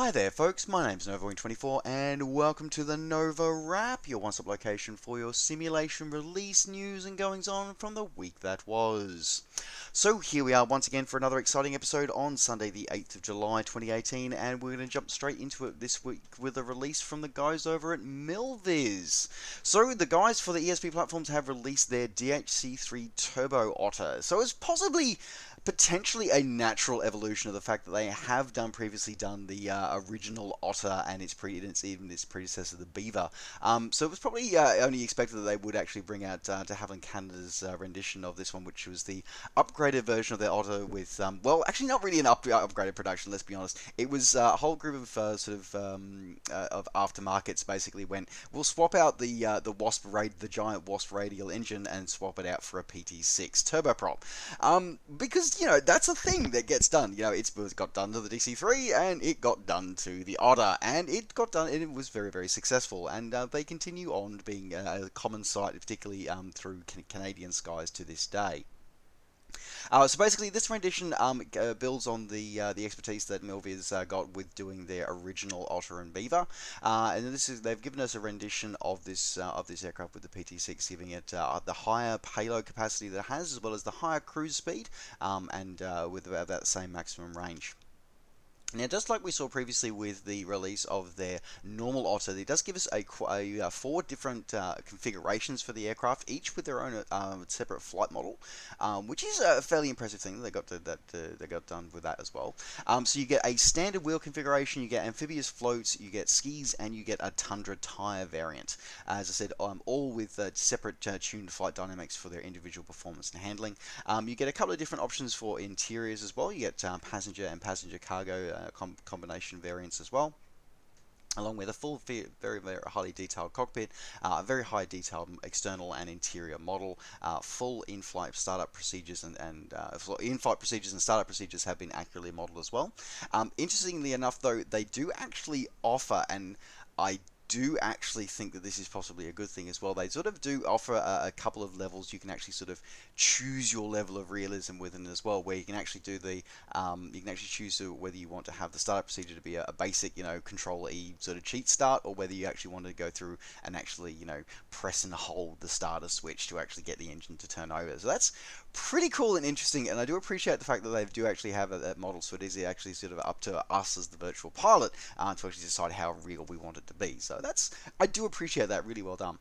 Hi there folks, my name's NovaWrap24 and welcome to the NovaWrap, your one-stop location for your simulation release news and goings on from the week that was. So here we are once again for another exciting episode on Sunday the 8th of July 2018, and we're going to jump straight into it this week with a release from the guys over at Milviz. So the guys for the ESP Platforms have released their DHC3 Turbo Otter, so it's possibly potentially a natural evolution of the fact that they have previously done the original Otter and its predecessor, the Beaver. So it was probably only expected that they would actually bring out de Havilland Canada's rendition of this one, which was the upgraded version of their Otter with, well, actually not really an upgraded production, let's be honest. It was a whole group of of aftermarkets basically went, we'll swap out the giant Wasp radial engine and swap it out for a PT6 turboprop. Because that's a thing that gets done. It got done to the DC3 and it got done to the Otter, and it got done, and it was very, very successful. And they continue on being a common sight, particularly through Canadian skies to this day. So basically, this rendition builds on the expertise that Milviz got with doing their original Otter and Beaver, and they've given us a rendition of this aircraft with the PT6, giving it the higher payload capacity that it has, as well as the higher cruise speed, and with about the same maximum range. Now, just like we saw previously with the release of their normal Otter, it does give us four different configurations for the aircraft, each with their own separate flight model, which is a fairly impressive thing that they got done with that as well. So you get a standard wheel configuration, you get amphibious floats, you get skis, and you get a Tundra tire variant. As I said, all with separate tuned flight dynamics for their individual performance and handling. You get a couple of different options for interiors as well. You get passenger and passenger cargo combination variants as well, along with a full, very, very highly detailed cockpit, a very high detailed external and interior model, full in-flight startup procedures and in-flight procedures and startup procedures have been accurately modeled as well. Interestingly enough, though, they do actually offer, and I do actually think that this is possibly a good thing as well. They sort of do offer a couple of levels. You can actually sort of choose your level of realism within as well, where you can actually do the you can actually choose whether you want to have the startup procedure to be a basic, Control E sort of cheat start, or whether you actually want to go through and actually, press and hold the starter switch to actually get the engine to turn over. So that's pretty cool and interesting, and I do appreciate the fact that they do actually have that model, so it is actually sort of up to us as the virtual pilot to actually decide how real we want it to be. So I do appreciate that. Really well done.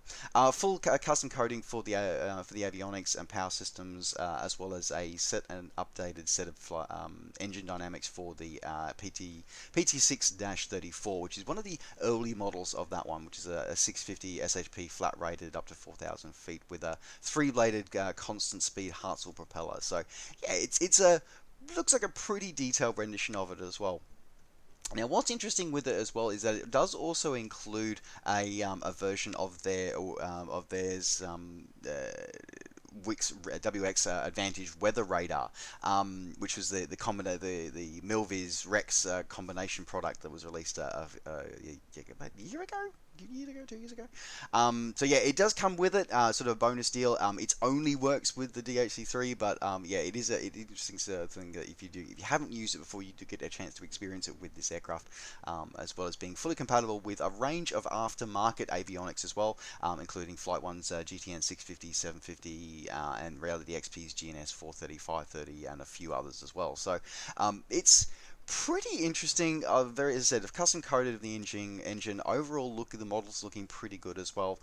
Full custom coding for the avionics and power systems, as well as an updated set of engine dynamics for the PT6-34, which is one of the early models of that one, which is a 650 SHP flat rated up to 4,000 feet with a 3-bladed constant speed Hartzell propeller. So yeah, looks like a pretty detailed rendition of it as well. Now, what's interesting with it as well is that it does also include a version of theirs WX Advantage weather radar, which was the Milviz Rex combination product that was released a year ago. 2 years ago. So yeah, it does come with it, sort of a bonus deal. It only works with the DHC3, but yeah, it is an interesting thing that if you haven't used it before, you do get a chance to experience it with this aircraft, as well as being fully compatible with a range of aftermarket avionics as well, including Flight One's GTN 650, 750, and Reality XP's GNS 430, 530, and a few others as well. So it's pretty interesting. As I said, custom coded the engine. Overall look of the model's looking pretty good as well.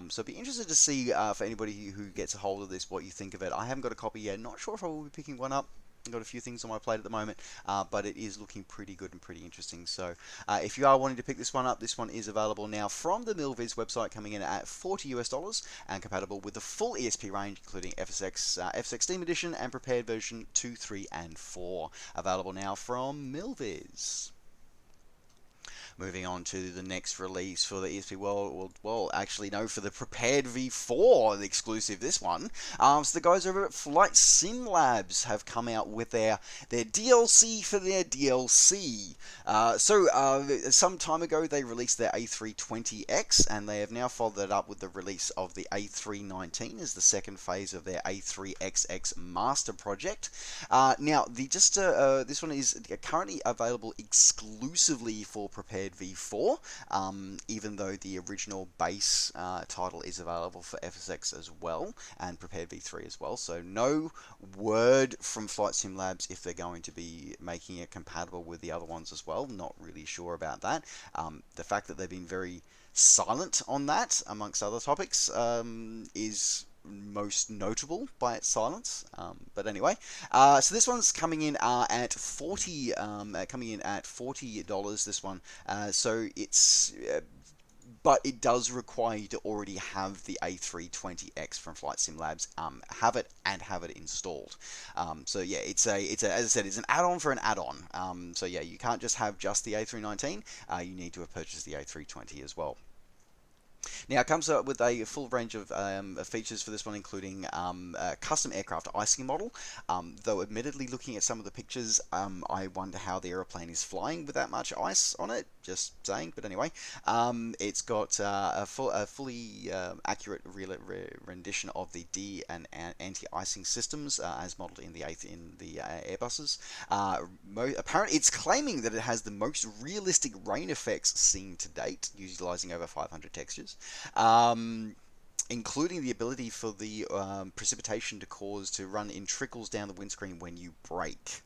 So I'd be interested to see for anybody who gets a hold of this, what you think of it. I haven't got a copy yet. Not sure if I will be picking one up. I've got a few things on my plate at the moment, but it is looking pretty good and pretty interesting. So if you are wanting to pick this one up, this one is available now from the Milviz website, coming in at $40 and compatible with the full ESP range, including FSX, FSX Steam Edition, and prepared version 2, 3, and 4. Available now from Milviz. Moving on to the next release for the ESP World, well, actually no, for the Prepared V4, the exclusive, this one. So the guys over at Flight Sim Labs have come out with their DLC for their DLC. Some time ago they released their A320X, and they have now followed that up with the release of the A319 as the second phase of their A3XX Master Project. This one is currently available exclusively for Prepared V4, even though the original base title is available for FSX as well, and Prepared V3 as well. So no word from Flight Sim Labs if they're going to be making it compatible with the other ones as well. Not really sure about that. The fact that they've been very silent on that, amongst other topics, is most notable by its silence. But anyway, so this one's coming in at $40. This one, so it's. But it does require you to already have the A320X from Flight Sim Labs, have it installed. So yeah, it's as I said, it's an add-on for an add-on. So yeah, you can't just have just the A319. You need to have purchased the A320 as well. Now, it comes with a full range of features for this one, including a custom aircraft icing model. Though, admittedly, looking at some of the pictures, I wonder how the aeroplane is flying with that much ice on it. Just saying. But anyway, it's got a fully accurate rendition of the D and anti-icing systems as modeled in the Airbuses. Apparently, it's claiming that it has the most realistic rain effects seen to date, utilizing over 500 textures. Including the ability for the precipitation to run in trickles down the windscreen when you brake.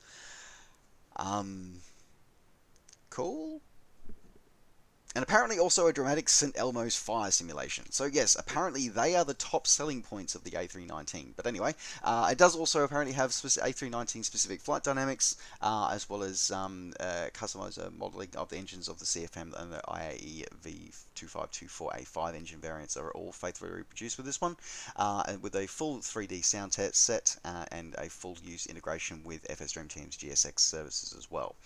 Cool. And apparently also a dramatic St. Elmo's fire simulation. So yes, apparently they are the top selling points of the A319. But anyway, it does also apparently have A319 specific flight dynamics, as well as customized modeling of the engines of the CFM and the IAE V2524A5 engine variants are all faithfully reproduced with this one, and with a full 3D sound set and a full use integration with FS Dream Team's GSX services as well.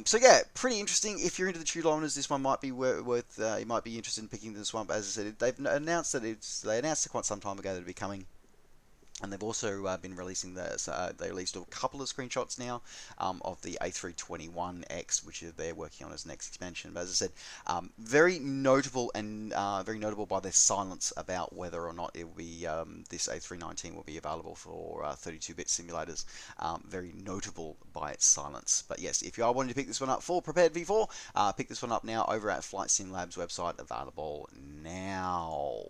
So yeah, pretty interesting. If you're into the Tudor owners, this one might be worth. You might be interested in picking this one. But as I said, they've announced that they announced it quite some time ago that it'd be coming. And they've also been releasing they released a couple of screenshots now of the A321X, which they're working on as next expansion. But as I said, very notable by their silence about whether or not it will be this A319 will be available for 32-bit simulators. Very notable by its silence. But yes, if you are wanting to pick this one up for Prepared V4, pick this one up now over at Flight Sim Labs website, available now.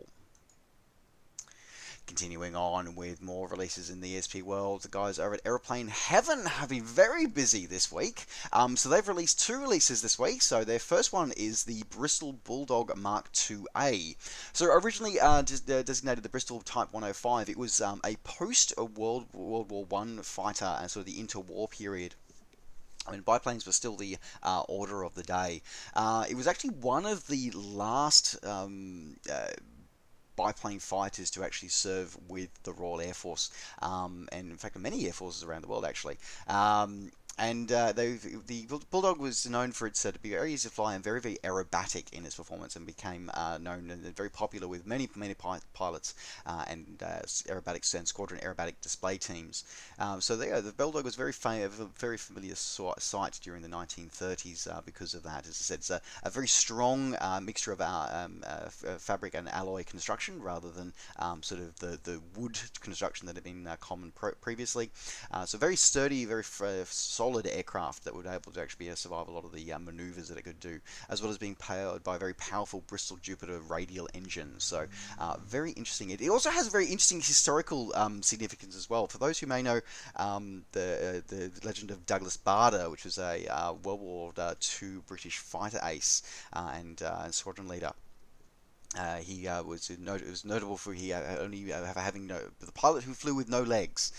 Continuing on with more releases in the ESP world, the guys over at Aeroplane Heaven have been very busy this week. So they've released two releases this week. So their first one is the Bristol Bulldog Mark IIA. So originally designated the Bristol Type 105, it was a post-World War I fighter and sort of the interwar period. I mean, biplanes were still the order of the day. It was actually one of the last biplane fighters to actually serve with the Royal Air Force, and in fact many air forces around the world actually. The Bulldog was known for its to be very easy to fly and very, very aerobatic in its performance, and became known and very popular with many pilots and aerobatics and squadron aerobatic display teams. The Bulldog was very familiar sight during the 1930s because of that. As I said, it's a very strong mixture of fabric and alloy construction rather than sort of the wood construction that had been common previously. So very sturdy, very solid aircraft that would be able to actually survive a lot of the maneuvers that it could do, as well as being powered by a very powerful Bristol Jupiter radial engine. So very interesting. It also has a very interesting historical significance as well. For those who may know the legend of Douglas Bader, which was a World War II British fighter ace and squadron leader. He it was notable for he only having the pilot who flew with no legs.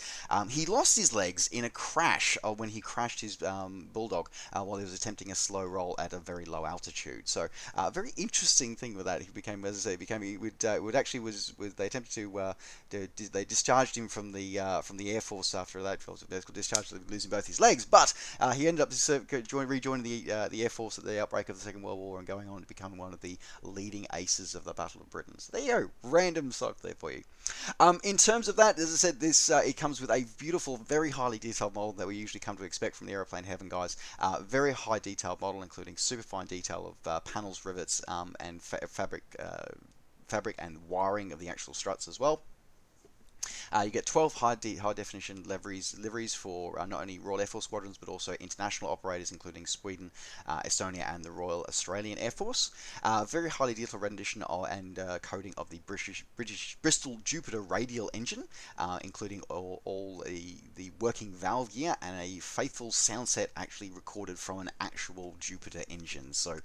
He lost his legs in a crash when he crashed his Bulldog while he was attempting a slow roll at a very low altitude. So very interesting thing with that. He became, as I say, became he would actually was they attempted they discharged him from the Air Force after that medical discharge, losing both his legs. But he ended up rejoining the Air Force at the outbreak of the Second World War and going on to become one of the leading aces of the Battle of Britain. So there you go, random side there for you. In terms of that, as I said, this it comes with a beautiful, very highly detailed model that we usually come to expect from the Aeroplane Heaven guys. Very high detailed model, including super fine detail of panels, rivets, and fabric and wiring of the actual struts as well. You get 12 high definition liveries for not only Royal Air Force squadrons but also international operators, including Sweden, Estonia, and the Royal Australian Air Force. Very highly detailed rendition and coding of the British Bristol Jupiter radial engine, including all the working valve gear and a faithful sound set actually recorded from an actual Jupiter engine. So,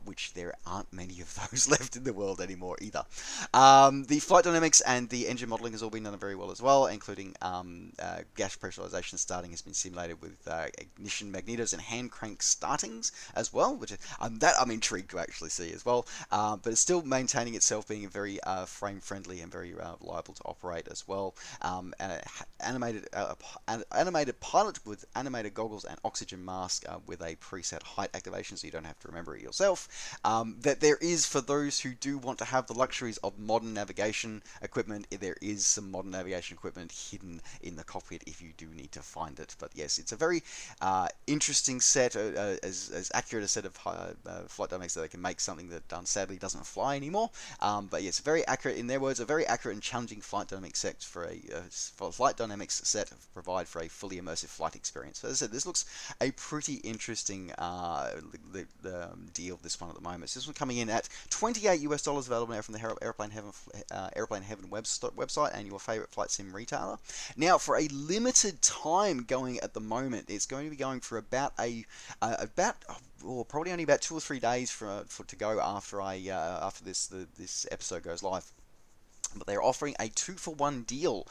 which there aren't many of those left in the world anymore either. The flight dynamics and the engine modeling has all been done very well as well, including gas pressurization starting has been simulated with ignition magnetos and hand crank startings as well, which that I'm intrigued to actually see as well. But it's still maintaining itself being very frame friendly and very reliable to operate as well. Animated pilot with animated goggles and oxygen mask with a preset height activation, so you don't have to remember it yourself. That there is, for those who do want to have the luxuries of modern navigation equipment, there is some modern navigation equipment hidden in the cockpit if you do need to find it. But yes, it's a very interesting set, as accurate a set of flight dynamics that they can make something that sadly doesn't fly anymore. But yes, very accurate, in their words, a very accurate and challenging flight dynamics set provide for a fully immersive flight experience. So as I said, this looks a pretty interesting deal, this one at the moment. So this one coming in at $28 available now from the Aeroplane Heaven website and your favorite flight sim retailer. Now, for a limited time going at the moment, it's going to be going for probably only about 2 or 3 days to go after this episode goes live. But they're offering a 2-for-1 deal,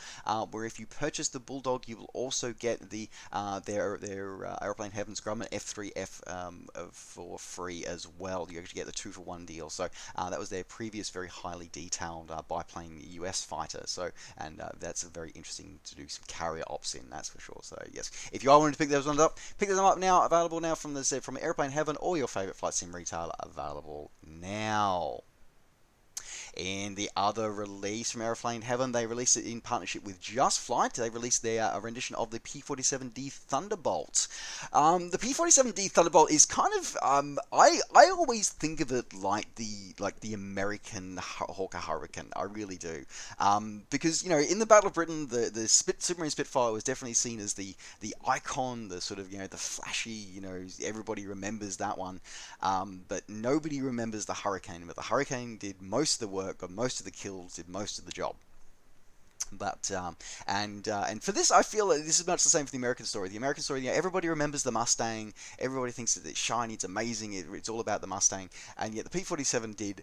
where if you purchase the Bulldog, you will also get their Aeroplane Heaven's Grumman F3F for free as well. You actually get the 2-for-1 deal. So that was their previous very highly detailed biplane US fighter. So that's very interesting to do some carrier ops in, that's for sure. So yes, if you are wanting to pick those ones up, pick them up now. Available now from Aeroplane Heaven or your favorite flight sim retailer. Available now. In the other release from Aeroplane Heaven, they released it in partnership with Just Flight. They released their rendition of the P-47D Thunderbolt. The P-47D Thunderbolt is kind of I always think of it like the American Hawker Hurricane. I really do, because in the Battle of Britain, the Submarine Spitfire was definitely seen as the icon, the sort of the flashy, everybody remembers that one, but nobody remembers the Hurricane. But the Hurricane did most of the work, got most of the kills, did most of the job. But and for this, I feel that this is much the same for the American story. The American story, everybody remembers the Mustang. Everybody thinks that it's shiny, it's amazing, it's all about the Mustang. And yet the P-47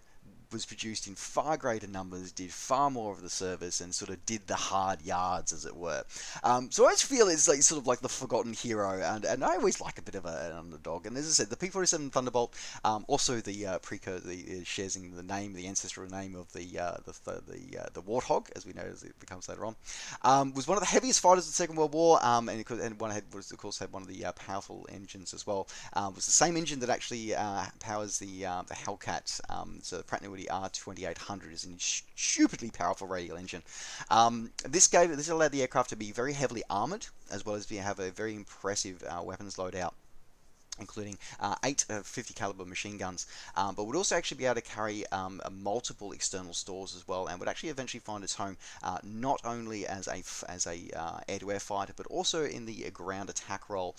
was produced in far greater numbers, did far more of the service, and sort of did the hard yards, as it were. So I always feel it's sort of like the forgotten hero, and I always like a bit of an underdog. And as I said, the P-47 Thunderbolt, also the precursor, shares in the name, the ancestral name of the Warthog, as we know as it becomes later on, was one of the heaviest fighters of the Second World War, and of course had one of the powerful engines as well. Was the same engine that actually powers the Hellcat, so the Pratt & Whitney R2800 is a stupidly powerful radial engine. This allowed the aircraft to be very heavily armored, as well as have a very impressive weapons loadout, including 8 50 caliber machine guns, but would also actually be able to carry multiple external stores as well, and would actually eventually find its home not only as a air-to-air fighter, but also in the ground attack role,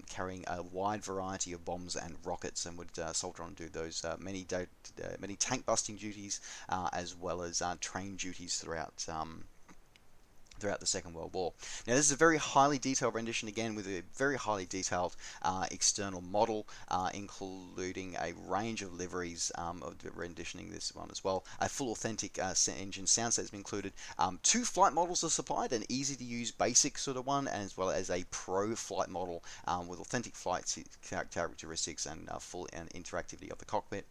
carrying a wide variety of bombs and rockets, and would soldier on to do those many tank busting duties, as well as train duties throughout throughout the Second World War. Now, this is a very highly detailed rendition, again, with a very highly detailed external model, including a range of liveries of renditioning this one as well. A full authentic engine sound set has been included. 2 flight models are supplied, an easy-to-use basic sort of one, as well as a pro flight model with authentic flight characteristics and full interactivity of the cockpit.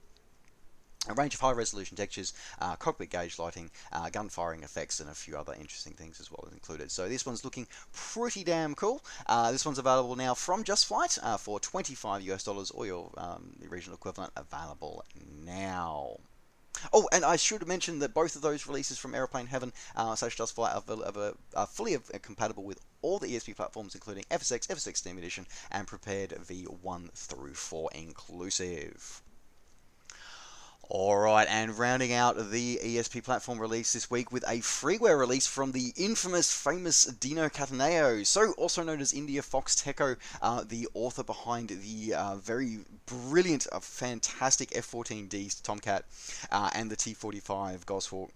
A range of high-resolution textures, cockpit gauge lighting, gun firing effects, and a few other interesting things as well as included. So this one's looking pretty damn cool. This one's available now from Just Flight for $25 or your regional equivalent, available now. Oh, and I should mention that both of those releases from Aeroplane Heaven / Just Flight are fully compatible with all the ESP platforms, including FSX, FSX Steam Edition, and Prepared V1 through 4 inclusive. Alright, and rounding out the ESP platform release this week with a freeware release from the infamous, famous Dino Cataneo, so also known as India Fox Teco, the author behind the very brilliant, fantastic F-14D Tomcat and the T-45 Goshawk.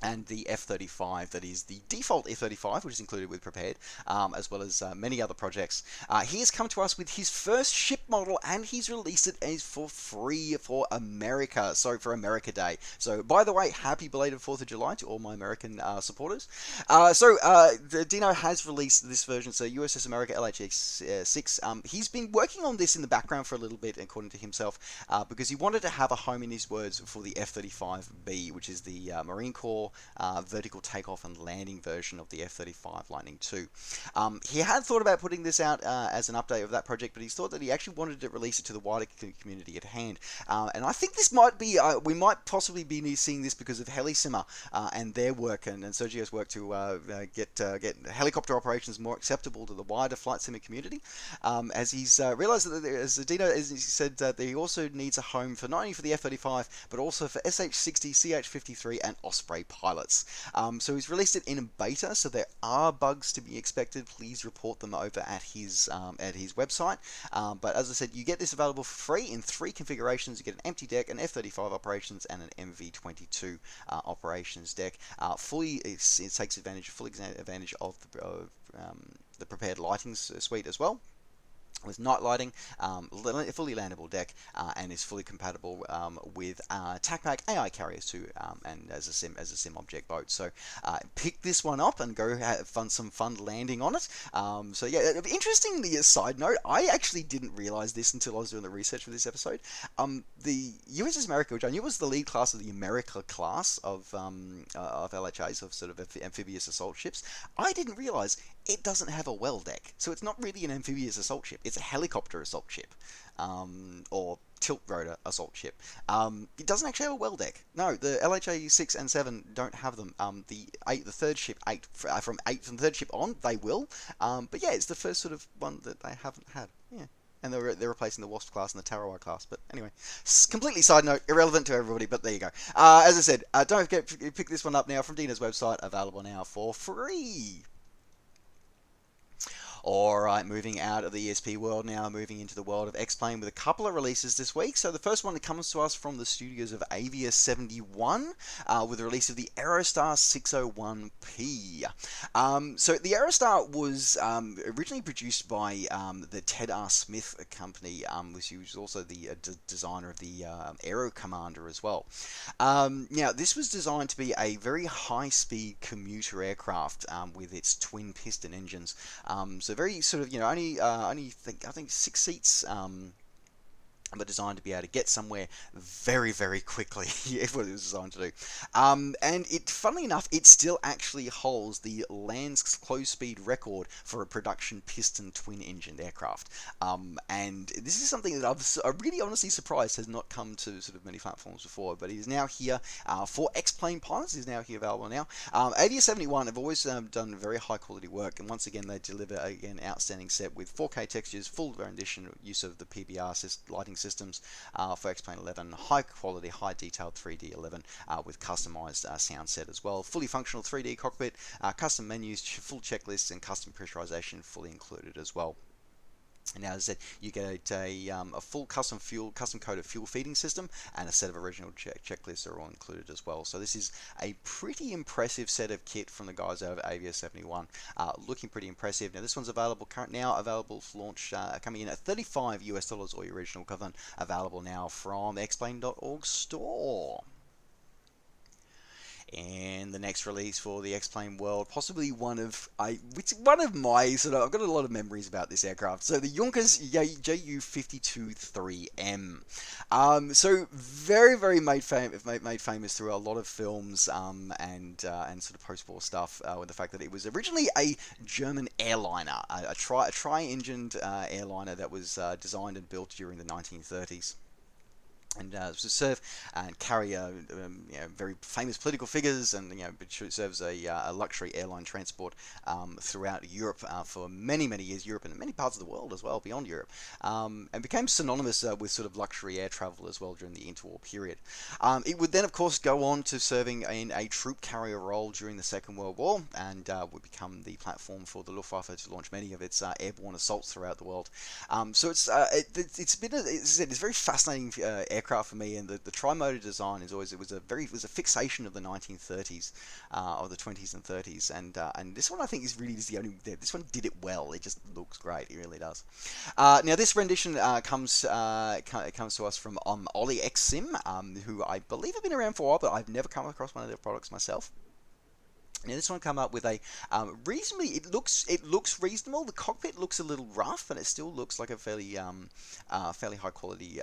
And the F-35, that is the default F-35, which is included with Prepared, as well as many other projects. He has come to us with his first ship model, and he's released it as for free for America, so for America Day. So, by the way, happy belated 4th of July to all my American supporters. Dino has released this version, so USS America LHX-6. He's been working on this in the background for a little bit, according to himself, because he wanted to have a home, in his words, for the F-35B, which is the Marine Corps vertical takeoff and landing version of the F-35 Lightning II. He had thought about putting this out as an update of that project, but he thought that he actually wanted to release it to the wider community at hand. And I think this might be, we might possibly be seeing this because of Helisimmer and their work and Sergio's work to get helicopter operations more acceptable to the wider flight simmer community. As he's realized that, as Dino, as he said, that he also needs a home for not only for the F-35, but also for SH-60, CH-53, and Osprey pilots. So he's released it in beta, so there are bugs to be expected. Please report them over at his website. But as I said, you get this available for free in 3 configurations. You get an empty deck, an F-35 operations, and an MV-22 operations deck. It takes full advantage of the prepared lighting suite as well, with night lighting, fully landable deck, and is fully compatible with TACPAC AI carriers too, and as a sim object boat. So pick this one up and go have some fun landing on it. So yeah, interestingly, a side note, I actually didn't realize this until I was doing the research for this episode. The USS America, which I knew was the lead class of the America class of LHAs, of sort of amphibious assault ships, I didn't realize it doesn't have a well deck. So it's not really an amphibious assault ship. It's a helicopter assault ship, or tilt rotor assault ship. It doesn't actually have a well deck. No, the LHA 6 and 7 don't have them. The third ship, from third ship on, they will. But yeah, it's the first sort of one that they haven't had. Yeah. And they're replacing the Wasp class and the Tarawa class. But anyway, completely side note, irrelevant to everybody, but there you go. As I said, don't forget to pick this one up now from Dina's website, available now for free. Alright, moving out of the ESP world now, moving into the world of X-Plane with a couple of releases this week. So the first one that comes to us from the studios of Avia 71 with the release of the Aerostar 601P. So the Aerostar was originally produced by the Ted R. Smith company, which was also the designer of the Aero Commander as well. Now, this was designed to be a very high-speed commuter aircraft with its twin piston engines. So very sort of, I think 6 seats, but designed to be able to get somewhere very, very quickly. Yeah, what it was designed to do. And it, funnily enough, it still actually holds the land's close speed record for a production piston twin-engined aircraft. And this is something that I'm really honestly surprised has not come to sort of many platforms before, but it is now here for X-Plane pilots. It is now here available now. Avia 71 have always done very high quality work, and once again they deliver an outstanding set with 4K textures, full rendition, use of the PBR lighting systems for X-Plane 11, high quality, high detailed 3D 11 with customized sound set as well, fully functional 3D cockpit, custom menus, full checklists, and custom pressurization fully included as well. And now, as I said, you get a full custom coded fuel feeding system, and a set of original checklists are all included as well. So this is a pretty impressive set of kit from the guys over at AVS 71. Looking pretty impressive. Now this one's available available for launch, coming in at $35 US or your original equivalent. Available now from Explain.org store. And the next release for the X-Plane world, possibly one of my sort of, I've got a lot of memories about this aircraft. So the Junkers JU-52-3M. So very made famous through a lot of films and sort of post-war stuff, with the fact that it was originally a German airliner, a tri-engined airliner that was designed and built during the 1930s. And to serve and carry very famous political figures, and it serves a luxury airline transport throughout Europe for many years, Europe and many parts of the world as well beyond Europe, and became synonymous with sort of luxury air travel as well during the interwar period. It would then, of course, go on to serving in a troop carrier role during the Second World War, and would become the platform for the Luftwaffe to launch many of its airborne assaults throughout the world. So it's been it's a very fascinating aircraft for me, and the tri-motor design is always, it was a fixation of the 1930s, or the 20s and 30s, and this one I think is really the only, this one did it well. It just looks great, it really does. Now this rendition comes to us from Ollie X Sim, who I believe have been around for a while, but I've never come across one of their products myself. Now this one come up with a reasonably, it looks reasonable. The cockpit looks a little rough, and it still looks like a fairly high quality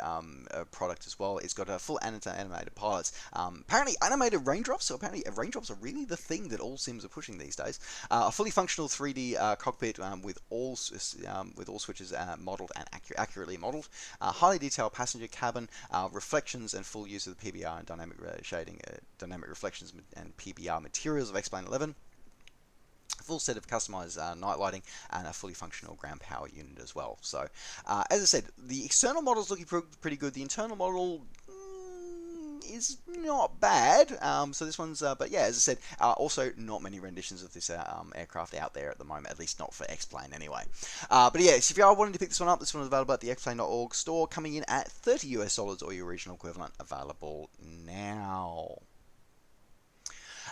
product as well. It's got a full animated pilots. Apparently animated raindrops. So apparently raindrops are really the thing that all sims are pushing these days. A fully functional 3D cockpit with all switches modeled and accurately modeled. Highly detailed passenger cabin, reflections and full use of the PBR and dynamic shading, dynamic reflections and PBR materials of X-Plane 11. Full set of customized night lighting, and a fully functional ground power unit as well. So, as I said, the external model is looking pretty good. The internal model is not bad. So this one's, but yeah, as I said, also not many renditions of this aircraft out there at the moment, at least not for X-Plane anyway. But yeah, so if you are wanting to pick this one up, this one is available at the Xplane.org store, coming in at $30 US or your original equivalent, available now.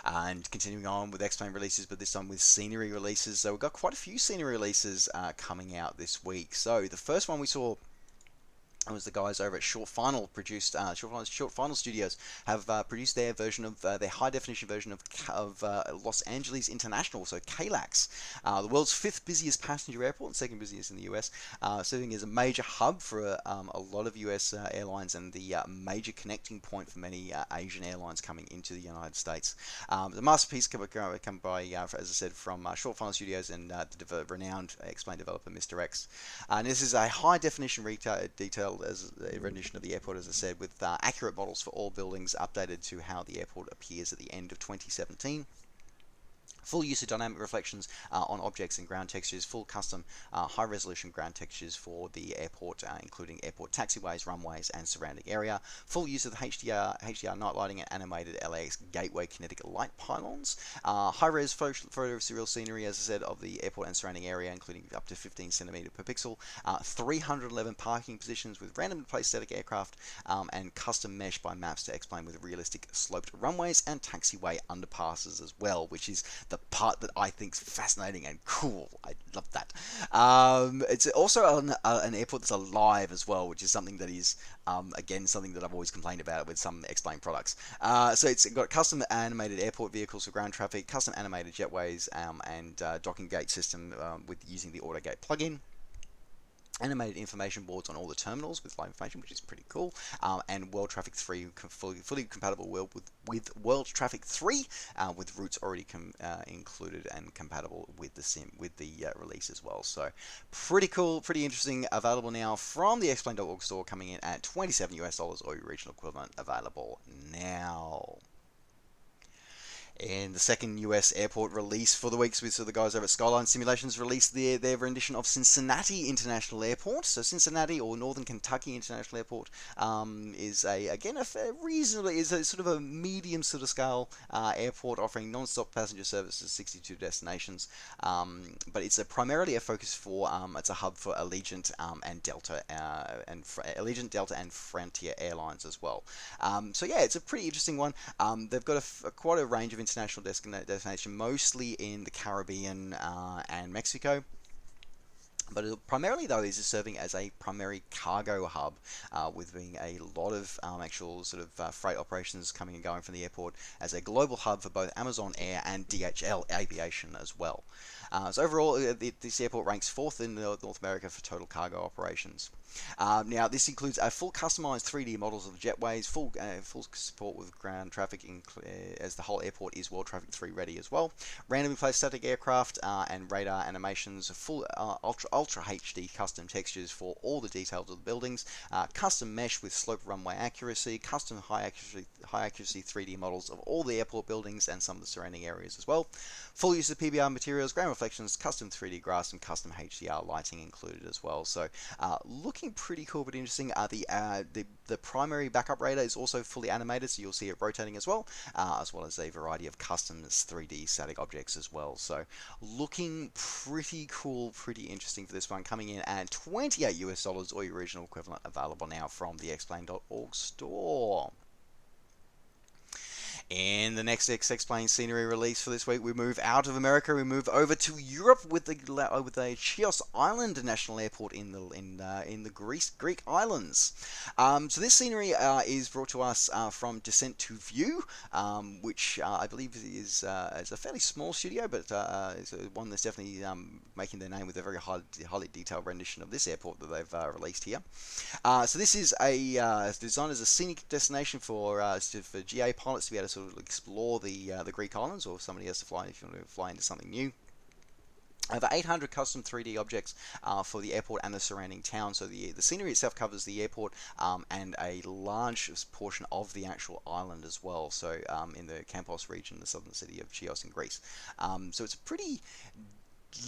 And continuing on with X-Plane releases, but this time with scenery releases. So we've got quite a few scenery releases coming out this week. So the first one we saw was the guys over at Short Final Studios have produced their version of their high definition version of Los Angeles International, so KLAX, the world's 5th busiest passenger airport and 2nd busiest in the US, serving as a major hub for a lot of US airlines, and the major connecting point for many Asian airlines coming into the United States. The masterpiece come by, as I said, from Short Final Studios and the renowned X-Plane developer Mr. X. And this is a high definition detail as a rendition of the airport, as I said, with accurate models for all buildings, updated to how the airport appears at the end of 2017. Full use of dynamic reflections on objects and ground textures, full custom high-resolution ground textures for the airport, including airport taxiways, runways, and surrounding area. Full use of the HDR night lighting and animated LAX gateway kinetic light pylons. High-res photo of serial scenery, as I said, of the airport and surrounding area, including up to 15 centimeter per pixel. 311 parking positions with randomly placed static aircraft, and custom mesh by maps to explain with realistic sloped runways and taxiway underpasses as well, which is the part that I think is fascinating and cool. I love that. It's also an airport that's alive as well, which is something that is, again, something that I've always complained about with some X-Plane products. So it's got custom animated airport vehicles for ground traffic, custom animated jetways, and docking gate system with using the AutoGate plugin. Animated information boards on all the terminals with live information, which is pretty cool, and World Traffic 3 fully compatible with World Traffic 3 with routes already included and compatible with the release as well. So pretty cool, pretty interesting. Available now from the Xplane.org store, coming in at $27 US or your regional equivalent, available now. In the second US airport release for the week, so the guys over at Skyline Simulations released their rendition of Cincinnati International Airport. So Cincinnati, or Northern Kentucky International Airport, is reasonably is a sort of a medium sort of scale airport offering non-stop passenger service to 62 destinations. But it's primarily a focus for it's a hub for Allegiant and Delta Allegiant, Delta, and Frontier Airlines as well. So yeah, it's a pretty interesting one. They've got quite a range of international destination, mostly in the Caribbean and Mexico. But primarily, though, is serving as a primary cargo hub, with being a lot of actual sort of freight operations coming and going from the airport as a global hub for both Amazon Air and DHL Aviation as well. So overall, this airport ranks 4th in North America for total cargo operations. Now, this includes a full customized 3D models of jetways, full support with ground traffic, as the whole airport is World Traffic 3 ready as well. Randomly placed static aircraft and radar animations, full ultra HD custom textures for all the details of the buildings, custom mesh with slope runway accuracy, custom high accuracy 3D models of all the airport buildings and some of the surrounding areas as well. Full use of PBR materials, ground reflections, custom 3D grass, and custom HDR lighting included as well. So looking pretty cool but interesting. The primary backup radar is also fully animated, so you'll see it rotating as well as a variety of custom 3D static objects as well. So looking pretty cool, pretty interesting for this one, coming in at $28 US, or your original equivalent, available now from the Explain.org store. In the next X-Explain scenery release for this week, we move out of America. We move over to Europe with the Chios Island National Airport in the Greek islands. So this scenery is brought to us from Descent to View, which I believe is a fairly small studio, but is one that's definitely making their name with a very highly detailed rendition of this airport that they've released here. So this is designed as a scenic destination for GA pilots to be able to sort of explore the Greek islands, or somebody else to fly if you want to fly into something new. Over 800 custom 3D objects for the airport and the surrounding town. So the scenery itself covers the airport and a large portion of the actual island as well. So in the Campos region, the southern city of Chios in Greece. So it's a pretty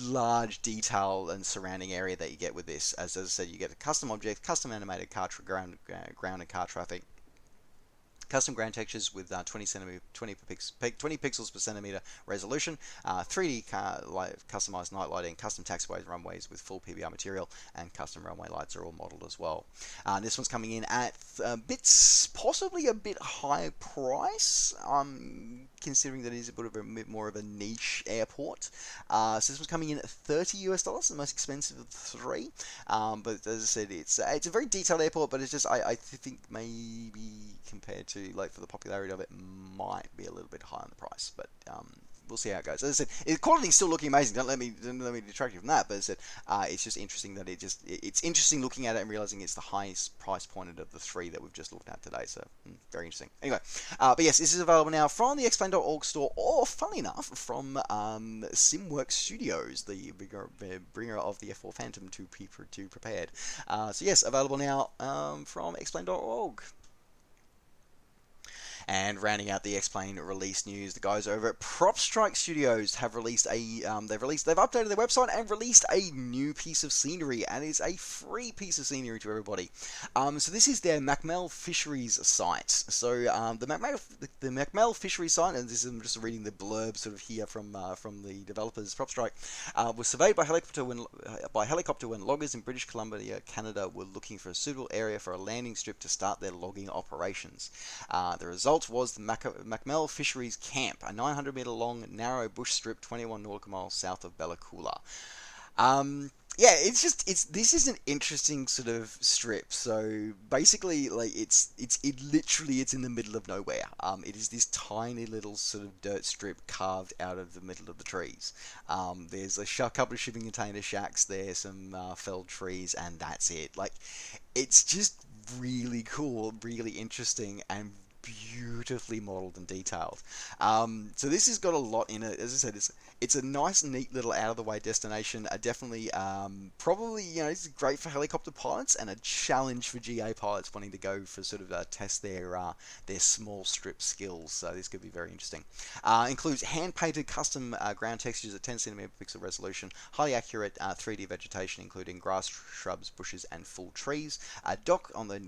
large detail and surrounding area that you get with this. As I said, you get a custom object, custom animated ground and car traffic, custom ground textures with 20 pixels per centimeter resolution, 3D customized night lighting, custom taxiways, runways with full PBR material, and custom runway lights are all modeled as well. This one's coming in at possibly a bit higher price, considering that it is a bit more of a niche airport. So this one's coming in at $30 US, the most expensive of the three. But as I said, it's a very detailed airport, but it's just I think maybe compared to for the popularity of it, might be a little bit high on the price, but we'll see how it goes. As I said, the quality's still looking amazing. Don't let me detract you from that. But as I said, it's just interesting that it's interesting looking at it and realizing it's the highest price pointed of the three that we've just looked at today. So very interesting. Anyway, but yes, this is available now from the Explain.org store, or funnily enough, from SimWorks Studios, the bringer of the F4 Phantom to prepared. So yes, available now from Explain.org. And rounding out the Explain release news, the guys over at Prop Strike Studios have released they've updated their website and released a new piece of scenery, and it's a free piece of scenery to everybody. So this is their Macmel Fisheries site. So the Macmel Fisheries site, and this is, I'm just reading the blurb sort of here from the developers, Prop Strike, was surveyed by helicopter when loggers in British Columbia, Canada, were looking for a suitable area for a landing strip to start their logging operations. The result was the Macmel Fisheries Camp, a 900-meter long, narrow bush strip 21 nautical miles south of Bella Coola. Yeah, this is an interesting sort of strip. So basically, it's in the middle of nowhere. It is this tiny little sort of dirt strip carved out of the middle of the trees. There's a couple of shipping container shacks there, some felled trees, and that's it. It's just really cool, really interesting, and beautifully modeled and detailed. So this has got a lot in it. As I said, it's a nice, neat little out-of-the-way destination. Definitely, probably, it's great for helicopter pilots and a challenge for GA pilots wanting to go for sort of test their small strip skills. So this could be very interesting. Includes hand-painted custom ground textures at 10 centimeter pixel resolution, highly accurate 3D vegetation, including grass, shrubs, bushes, and full trees. Dock on the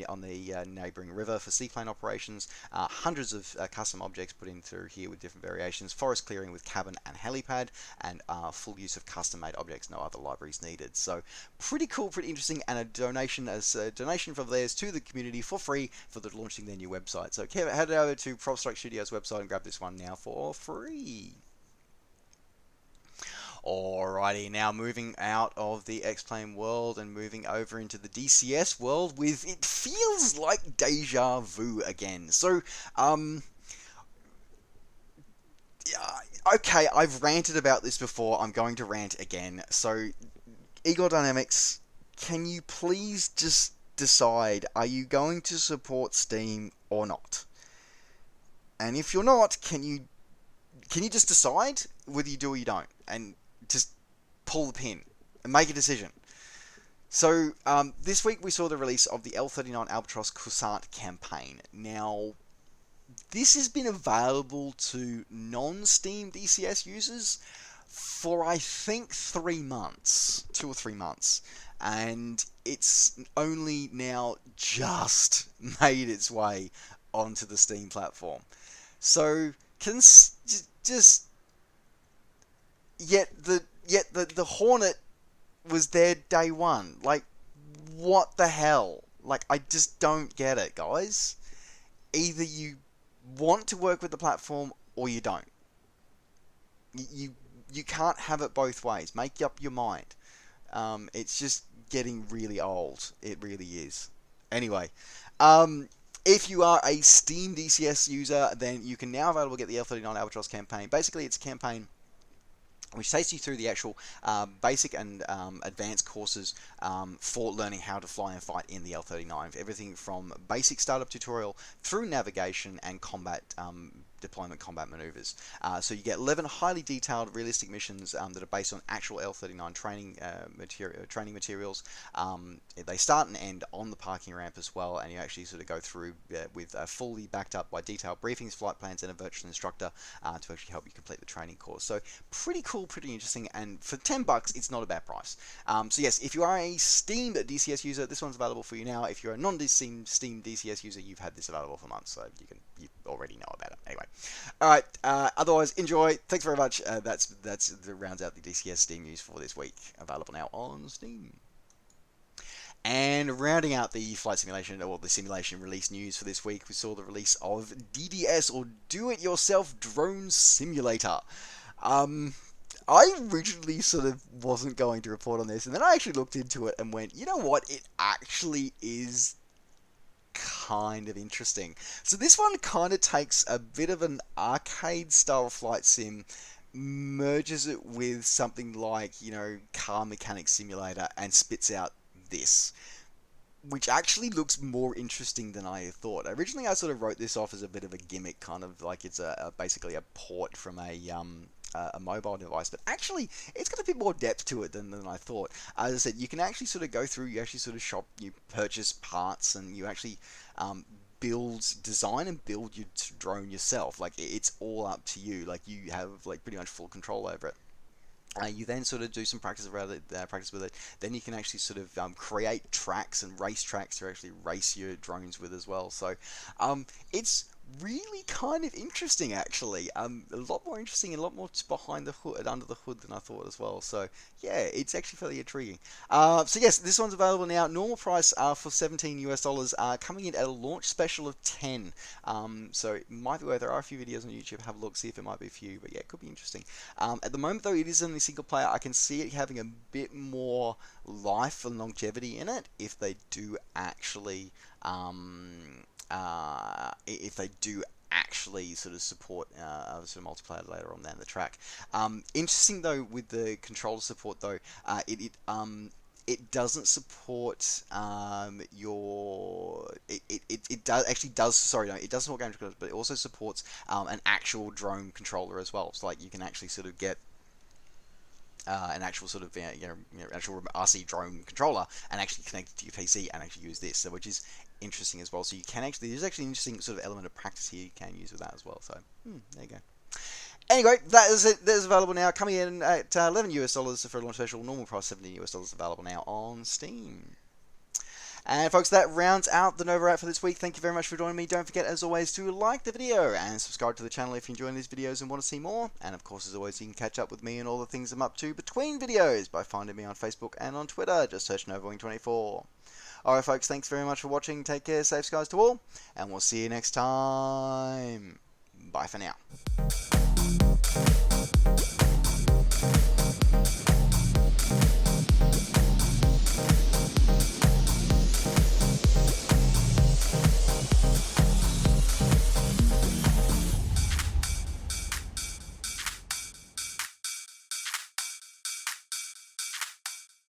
neighboring river for seaplane operations. Hundreds of custom objects put in through here with different variations. Forest clearing with cabin and helipad, and full use of custom-made objects. No other libraries needed. So pretty cool, pretty interesting, and a donation from theirs to the community for free for the launching their new website. So head over to Prop Strike Studios website and grab this one now for free. Alrighty, now moving out of the X-Plane world and moving over into the DCS world with, it feels like deja vu again. So, okay, I've ranted about this before, I'm going to rant again. So, Igor Dynamics, can you please just decide, are you going to support Steam or not? And if you're not, can you just decide whether you do or you don't? And just pull the pin and make a decision. So this week we saw the release of the L39 Albatros Kursant campaign. Now, this has been available to non-Steam DCS users for, I think, 3 months, 2 or 3 months, and it's only now just made its way onto the Steam platform. So Yet the Hornet was there day one. Like, what the hell? Like, I just don't get it, guys. Either you want to work with the platform or you don't. You can't have it both ways. Make up your mind. It's just getting really old. It really is. Anyway, if you are a Steam DCS user, then you can now available get the L39 Albatros campaign. Basically, it's a campaign which takes you through the actual basic and advanced courses for learning how to fly and fight in the L-39. Everything from basic startup tutorial through navigation and combat deployment combat maneuvers. So you get 11 highly detailed, realistic missions that are based on actual L-39 training materials. They start and end on the parking ramp as well, and you actually sort of go through with fully backed up by detailed briefings, flight plans, and a virtual instructor to actually help you complete the training course. So pretty cool, pretty interesting, and for $10, it's not a bad price. So yes, if you are a Steam DCS user, this one's available for you now. If you're a non-Steam DCS user, you've had this available for months, so you already know about it. Anyway, all right. Otherwise, enjoy. Thanks very much. That rounds out the DCS Steam news for this week. Available now on Steam. And rounding out the flight simulation, or the simulation release news for this week, we saw the release of DDS, or Do It Yourself Drone Simulator. I originally sort of wasn't going to report on this, and then I actually looked into it and went, you know what, it actually is kind of interesting. So this one kind of takes a bit of an arcade style flight sim, merges it with something like, Car Mechanic Simulator, and spits out this, which actually looks more interesting than I thought. Originally I sort of wrote this off as a bit of a gimmick, kind of like it's basically a port from a mobile device, but actually it's got a bit more depth to it than I thought. As I said, you can actually sort of go through, you actually sort of shop, you purchase parts, and you actually design and build your drone yourself. Like, it's all up to you. Like, you have like pretty much full control over it. You then sort of do some practice with it. Then you can actually sort of create tracks and race tracks to actually race your drones with as well. So it's really kind of interesting, actually. A lot more interesting and a lot more behind the hood, under the hood, than I thought as well. So yeah, it's actually fairly intriguing. So yes, this one's available now. Normal price for $17 US, coming in at a launch special of 10. So it might be worth. There are a few videos on YouTube. Have a look, see if it might be a few. But yeah, it could be interesting. At the moment, though, it is only single player. I can see it having a bit more life and longevity in it if they do actually sort of support sort of multiplayer later on down the track. Interesting though with the controller support though, it doesn't support your it does actually does sorry no, it does support game controllers, but it also supports an actual drone controller as well. So like you can actually sort of get an actual sort of actual RC drone controller and actually connect it to your PC and actually use this, so which is interesting as well. So you can actually, there's actually an interesting sort of element of practice here you can use with that as well. So there you go. Anyway, that is it. That is available now, coming in at $11 for a launch special. Normal price $70 available now on Steam. And folks, that rounds out the NovaWrap for this week. Thank you very much for joining me. Don't forget, as always, to like the video and subscribe to the channel if you're enjoying these videos and want to see more. And of course, as always, you can catch up with me and all the things I'm up to between videos by finding me on Facebook and on Twitter. Just search NovaWing24. Alright folks, thanks very much for watching. Take care, safe skies to all, and we'll see you next time. Bye for now.